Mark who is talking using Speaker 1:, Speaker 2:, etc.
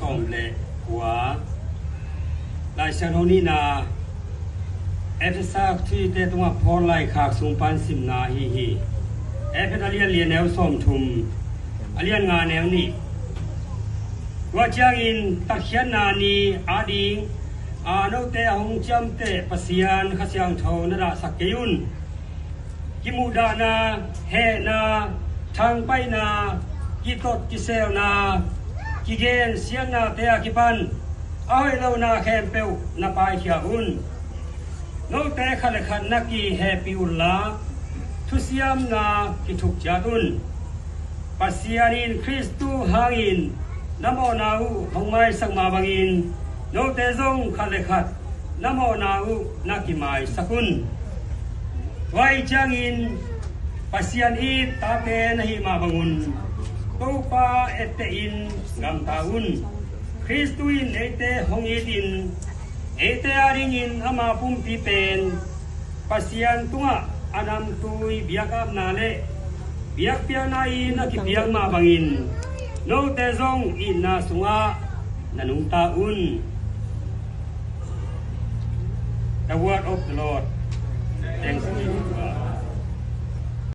Speaker 1: ส่งและหัวลายชนนี้นาเอฟซากที่เตตงพอไลขากสูงปันสิมนาฮีเอฟเลียนแนวส้มทุมเลียนงานแนวนี้ว่าจางอินตักเขียนนานีอาดิงอาโนเตหงจำเตปเสียนขเสียงโทนระสักเกยุนกิมูดานาเฮนาทางไปนากิตดกิเซลนากิเกนเสียงนาเตกิปันอ้อยเรานาแคมเปวนาปายเขียหุนโนเตขันขันนักีเฮปิอุลลาทุเสียมนากิทุกจาตุนปัสเสียนินคริสตูหางินนโมนาหูหงไม้สักมาบังอินโนเตซงขันขัดนโมนาหูนักิไม้สักุนไว้จางอินปัสเสียนอีตาเตนหิมาบังุนตูปาเอเตอินกัมตาอุนคริสตูอินเอเตหงอีดินเอเตอาริงินอามาปุมปีเป็นปัสเสียนตัวอนัมตุยเบียกามนาเลเบียกเปียนาอินนักเบียกมาบังอินโนเตซงอินนาสุงะนันุงตาอุน The word of the Lord. Thanks be